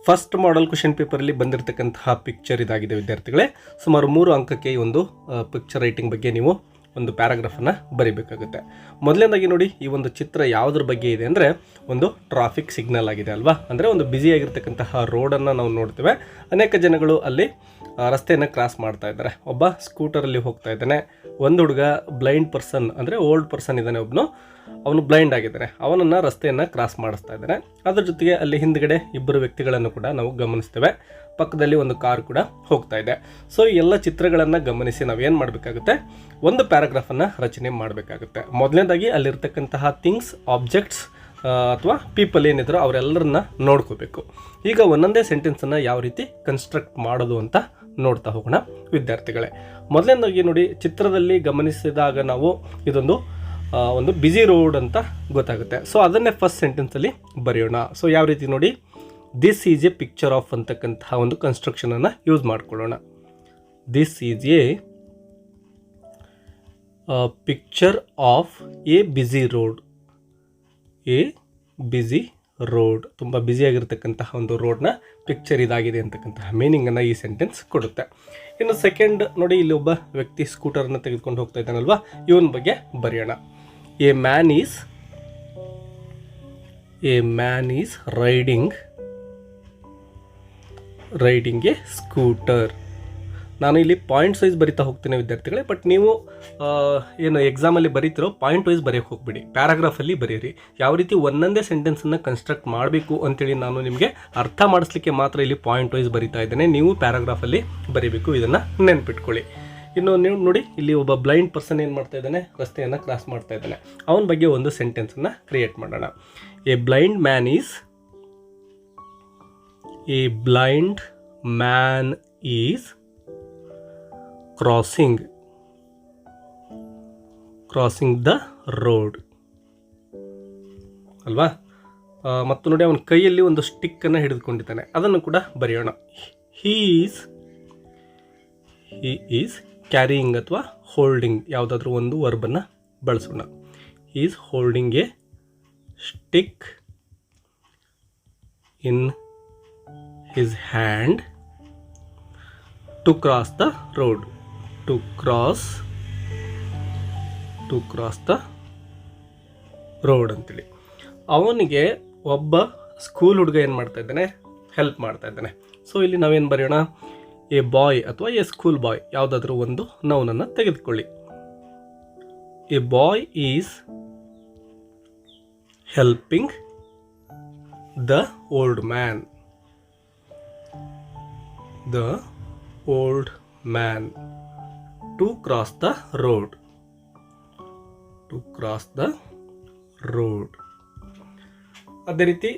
First model question ಪೇಪರಲ್ಲಿ ಬಂದಿರತಕ್ಕಂತಹ picture ಇದಾಗಿದೆ ವಿದ್ಯಾರ್ಥಿಗಳೇ. ಸುಮಾರು 3 ಅಂಕಕ್ಕೆ ಈ ಒಂದು ಪಿಕ್ಚರ್ ರೈಟಿಂಗ್ ಬಗ್ಗೆ ನೀವು ಒಂದು ಪ್ಯಾರಾಗ್ರಾಫನ್ನು ಬರೀಬೇಕಾಗುತ್ತೆ. ಮೊದಲನೇದಾಗಿ ನೋಡಿ, ಈ ಒಂದು ಚಿತ್ರ ಯಾವುದ್ರ ಬಗ್ಗೆ ಇದೆ ಅಂದರೆ ಒಂದು ಟ್ರಾಫಿಕ್ ಸಿಗ್ನಲ್ ಆಗಿದೆ ಅಲ್ವಾ. ಅಂದರೆ ಒಂದು ಬ್ಯುಸಿಯಾಗಿರ್ತಕ್ಕಂತಹ ರೋಡನ್ನು ನಾವು ನೋಡ್ತೇವೆ. ಅನೇಕ ಜನಗಳು ಅಲ್ಲಿ ರಸ್ತೆಯನ್ನು ಕ್ರಾಸ್ ಮಾಡ್ತಾ ಇದ್ದಾರೆ. ಒಬ್ಬ ಸ್ಕೂಟರಲ್ಲಿ ಹೋಗ್ತಾ ಇದ್ದಾನೆ. ಒಂದು ಹುಡುಗ ಬ್ಲೈಂಡ್ ಪರ್ಸನ್ ಅಂದರೆ ಓಲ್ಡ್ ಪರ್ಸನ್ ಇದ್ದಾನೆ, ಅವನು ಬ್ಲೈಂಡ್ ಆಗಿದ್ದಾನೆ. ಅವನನ್ನು ರಸ್ತೆಯನ್ನು ಕ್ರಾಸ್ ಮಾಡಿಸ್ತಾ ಇದ್ದಾನೆ. ಅದರ ಜೊತೆಗೆ ಅಲ್ಲಿ ಹಿಂದ್ಗಡೆ ಇಬ್ಬರು ವ್ಯಕ್ತಿಗಳನ್ನು ಕೂಡ ನಾವು ಗಮನಿಸ್ತೇವೆ. ಪಕ್ಕದಲ್ಲಿ ಒಂದು ಕಾರ್ ಕೂಡ ಹೋಗ್ತಾ ಇದೆ. ಸೊ ಈ ಎಲ್ಲ ಚಿತ್ರಗಳನ್ನು ಗಮನಿಸಿ ನಾವೇನು ಮಾಡಬೇಕಾಗುತ್ತೆ, ಒಂದು ಪ್ಯಾರಾಗ್ರಾಫನ್ನು ರಚನೆ ಮಾಡಬೇಕಾಗುತ್ತೆ. ಮೊದಲನೇದಾಗಿ ಅಲ್ಲಿರ್ತಕ್ಕಂತಹ ಥಿಂಗ್ಸ್, ಆಬ್ಜೆಕ್ಟ್ಸ್ ಅಥವಾ ಪೀಪಲ್ ಏನಿದ್ರು ಅವರೆಲ್ಲರನ್ನ ನೋಡ್ಕೋಬೇಕು. ಈಗ ಒಂದೊಂದೇ ಸೆಂಟೆನ್ಸನ್ನು ಯಾವ ರೀತಿ ಕನ್ಸ್ಟ್ರಕ್ಟ್ ಮಾಡೋದು ಅಂತ ನೋಡ್ತಾ ಹೋಗೋಣ ವಿದ್ಯಾರ್ಥಿಗಳೇ. ಮೊದಲನೇದಾಗಿ ನೋಡಿ, ಚಿತ್ರದಲ್ಲಿ ಗಮನಿಸಿದಾಗ ನಾವು ಇದೊಂದು ಒಂದು ಬ್ಯುಸಿ ರೋಡ್ ಅಂತ ಗೊತ್ತಾಗುತ್ತೆ. ಸೊ ಅದನ್ನೇ ಫಸ್ಟ್ ಸೆಂಟೆನ್ಸಲ್ಲಿ ಬರೆಯೋಣ. ಸೊ ಯಾವ ರೀತಿ ನೋಡಿ, this is A picture of ಅಂತಕ್ಕಂತಹ ಒಂದು ಕನ್ಸ್ಟ್ರಕ್ಷನನ್ನು ಯೂಸ್ ಮಾಡ್ಕೊಳ್ಳೋಣ. This is A picture of A busy road. A busy road, ತುಂಬ ಬ್ಯುಸಿಯಾಗಿರ್ತಕ್ಕಂತಹ ಒಂದು ರೋಡ್ನ ಪಿಕ್ಚರ್ ಇದಾಗಿದೆ ಅಂತಕ್ಕಂತಹ ಮೀನಿಂಗನ್ನು ಈ ಸೆಂಟೆನ್ಸ್ ಕೊಡುತ್ತೆ. ಇನ್ನು ಸೆಕೆಂಡ್ ನೋಡಿ, ಇಲ್ಲಿ ಒಬ್ಬ ವ್ಯಕ್ತಿ ಸ್ಕೂಟರನ್ನು ತೆಗೆದುಕೊಂಡು ಹೋಗ್ತಾ ಇದ್ದಾನಲ್ವಾ, ಇವನ ಬಗ್ಗೆ ಬರೆಯೋಣ. A man is riding A scooter. ನಾನು ಇಲ್ಲಿ ಪಾಯಿಂಟ್ಸ್ ವೈಸ್ ಬರಿತಾ ಹೋಗ್ತೀನಿ ವಿದ್ಯಾರ್ಥಿಗಳೇ. ಬಟ್ ನೀವು ಏನು ಎಕ್ಸಾಮಲ್ಲಿ ಬರೀತಿರೋ ಪಾಯಿಂಟ್ ವೈಸ್ ಬರೆಯೋಕ್ಕೆ ಹೋಗ್ಬಿಡಿ, ಪ್ಯಾರಾಗ್ರಾಫಲ್ಲಿ ಬರೀರಿ. ಯಾವ ರೀತಿ ಒಂದೊಂದೇ ಸೆಂಟೆನ್ಸನ್ನು ಕನ್ಸ್ಟ್ರಕ್ಟ್ ಮಾಡಬೇಕು ಅಂತೇಳಿ ನಾನು ನಿಮಗೆ ಅರ್ಥ ಮಾಡಿಸ್ಲಿಕ್ಕೆ ಮಾತ್ರ ಇಲ್ಲಿ ಪಾಯಿಂಟ್ ವೈಸ್ ಬರಿತಾ ಇದ್ದೇನೆ. ನೀವು ಪ್ಯಾರಾಗ್ರಾಫಲ್ಲಿ ಬರೀಬೇಕು, ಇದನ್ನು ನೆನ್ಪಿಟ್ಕೊಳ್ಳಿ. ಇನ್ನು ನೀವು ನೋಡಿ, ಇಲ್ಲಿ ಒಬ್ಬ ಬ್ಲೈಂಡ್ ಪರ್ಸನ್ ಏನು ಮಾಡ್ತಾ ಇದ್ದಾನೆ, ರಸ್ತೆಯನ್ನು ಕ್ರಾಸ್ ಮಾಡ್ತಾ ಇದ್ದಾನೆ. ಅವನ ಬಗ್ಗೆ ಒಂದು ಸೆಂಟೆನ್ಸನ್ನು ಕ್ರಿಯೇಟ್ ಮಾಡೋಣ. A blind man is crossing the road ಅಲ್ವಾ. ಮತ್ತು ನೋಡಿ, ಅವನ ಕೈಯಲ್ಲಿ ಒಂದು ಸ್ಟಿಕ್ಕನ್ನು ಹಿಡಿದುಕೊಂಡಿದ್ದಾನೆ, ಅದನ್ನು ಕೂಡ ಬರೆಯೋಣ. ಹಿ ಈಸ್ ಕ್ಯಾರಿಯಿಂಗ್ ಅಥವಾ ಹೋಲ್ಡಿಂಗ್, ಯಾವುದಾದ್ರೂ ಒಂದು ವರ್ಬನ್ನು ಬಳಸೋಣ. He is holding a stick in his hand to cross the road. To cross the road ಅಂತೇಳಿ ಅವನಿಗೆ ಒಬ್ಬ ಸ್ಕೂಲ್ ಹುಡುಗ ಏನು ಮಾಡ್ತಾ ಇದ್ದಾನೆ, ಹೆಲ್ಪ್ ಮಾಡ್ತಾ ಇದ್ದಾನೆ. ಸೊ ಇಲ್ಲಿ ನಾವೇನು ಬರೆಯೋಣ, ಎ ಬಾಯ್ ಅಥವಾ ಎ ಸ್ಕೂಲ್ ಬಾಯ್, ಯಾವುದಾದ್ರೂ ಒಂದು ನೌನನ್ನು ತೆಗೆದುಕೊಳ್ಳಿ. A boy is helping the old man to cross the road. ಅದೇ ರೀತಿ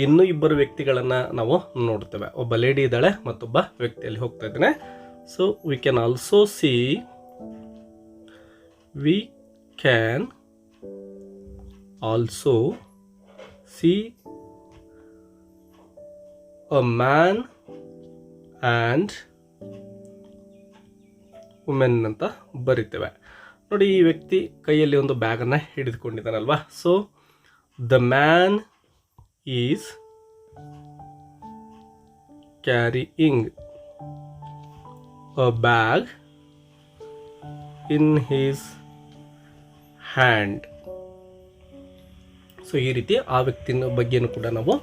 ಇನ್ನೂ ಇಬ್ಬರು ವ್ಯಕ್ತಿಗಳನ್ನು ನಾವು ನೋಡ್ತೇವೆ. ಒಬ್ಬ ಲೇಡಿ ಇದ್ದಾಳೆ, ಮತ್ತೊಬ್ಬ ವ್ಯಕ್ತಿಯಲ್ಲಿ ಹೋಗ್ತಾ ಇದ್ದಾನೆ. So we can also see a man and women ಅಂತ ಬರಿತೇವೆ. ನೋಡಿ, ಈ ವ್ಯಕ್ತಿ ಕೈಯಲ್ಲಿ ಒಂದು ಬ್ಯಾಗನ್ನು ಹಿಡಿದುಕೊಂಡಿದ್ದಾನಲ್ವಾ. So the man is carrying a bag in his hand. So ಈ ರೀತಿ ಆ ವ್ಯಕ್ತಿನ ಬಗ್ಗೆನೂ ಕೂಡ ನಾವು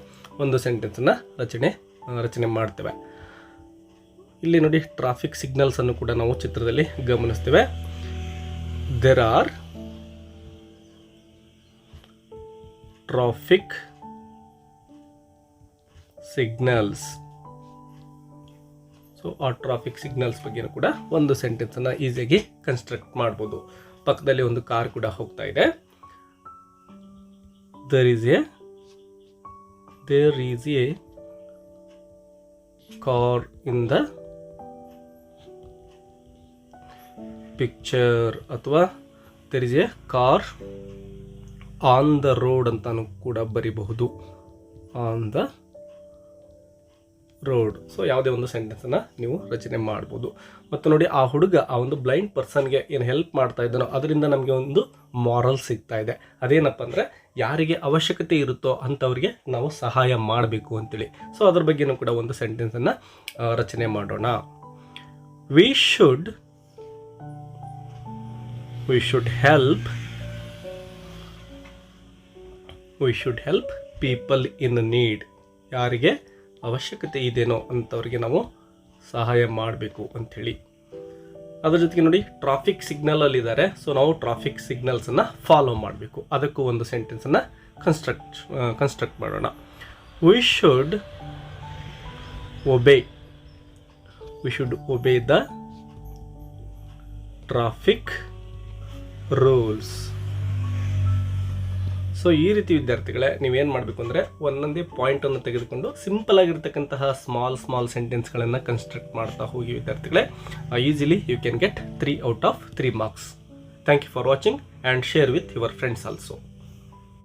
ಒಂದು ಸೆಂಟೆನ್ಸನ್ನು ರಚನೆ ಮಾಡ್ತೇವೆ. ಇಲ್ಲಿ ನೋಡಿ, ಟ್ರಾಫಿಕ್ ಸಿಗ್ನಲ್ಸನ್ನು ಕೂಡ ನಾವು ಚಿತ್ರದಲ್ಲಿ ಗಮನಿಸ್ತೇವೆ. There are traffic signals. So ಆ ಟ್ರಾಫಿಕ್ ಸಿಗ್ನಲ್ಸ್ ಬಗ್ಗೆನೂ ಕೂಡ ಒಂದು ಸೆಂಟೆನ್ಸನ್ನು ಈಸಿಯಾಗಿ ಕನ್ಸ್ಟ್ರಕ್ಟ್ ಮಾಡ್ಬೋದು. ಪಕ್ಕದಲ್ಲಿ ಒಂದು ಕಾರ್ ಕೂಡ ಹೋಗ್ತಾ ಇದೆ. There is a car in the picture ಅಥವಾ there is a car on the road ಅಂತಾನು ಕೂಡ ಬರಿಬಹುದು. On the road. ಸೊ ಯಾವುದೇ ಒಂದು ಸೆಂಟೆನ್ಸನ್ನು ನೀವು ರಚನೆ ಮಾಡ್ಬೋದು. ಮತ್ತು ನೋಡಿ, ಆ ಹುಡುಗ ಆ ಒಂದು ಬ್ಲೈಂಡ್ ಪರ್ಸನ್ಗೆ ಏನು ಹೆಲ್ಪ್ ಮಾಡ್ತಾ ಇದ್ದಾನೋ ಅದರಿಂದ ನಮಗೆ ಒಂದು ಮಾರಲ್ ಸಿಗ್ತಾ ಇದೆ. ಅದೇನಪ್ಪ ಅಂದರೆ, ಯಾರಿಗೆ ಅವಶ್ಯಕತೆ ಇರುತ್ತೋ ಅಂಥವ್ರಿಗೆ ನಾವು ಸಹಾಯ ಮಾಡಬೇಕು ಅಂತೇಳಿ. ಸೊ ಅದ್ರ ಬಗ್ಗೆನೂ ಕೂಡ ಒಂದು ಸೆಂಟೆನ್ಸನ್ನು ರಚನೆ ಮಾಡೋಣ. We should help people in need. ಯಾರಿಗೆ ಅವಶ್ಯಕತೆ ಇದೆನೋ ಅಂಥವ್ರಿಗೆ ನಾವು ಸಹಾಯ ಮಾಡಬೇಕು ಅಂಥೇಳಿ. ಅದ್ರ ಜೊತೆಗೆ ನೋಡಿ, ಟ್ರಾಫಿಕ್ ಸಿಗ್ನಲಲ್ಲಿದ್ದಾರೆ, ಸೊ ನಾವು ಟ್ರಾಫಿಕ್ ಸಿಗ್ನಲ್ಸನ್ನು ಫಾಲೋ ಮಾಡಬೇಕು. ಅದಕ್ಕೂ ಒಂದು ಸೆಂಟೆನ್ಸನ್ನು ಕನ್ಸ್ಟ್ರಕ್ಟ್ ಮಾಡೋಣ. We should obey the traffic rules. So ಈ ರೀತಿ ವಿದ್ಯಾರ್ಥಿಗಳೇ, ನೀವೇನು ಮಾಡಬೇಕು ಅಂದರೆ ಒಂದೊಂದೇ ಪಾಯಿಂಟನ್ನು ತೆಗೆದುಕೊಂಡು ಸಿಂಪಲ್ ಆಗಿರ್ತಕ್ಕಂತಹ ಸ್ಮಾಲ್ ಸೆಂಟೆನ್ಸ್ಗಳನ್ನು ಕನ್ಸ್ಟ್ರಕ್ಟ್ ಮಾಡ್ತಾ ಹೋಗಿ ವಿದ್ಯಾರ್ಥಿಗಳೇ. Easily you can get 3 out of 3 marks. Thank you for watching and share with your friends also.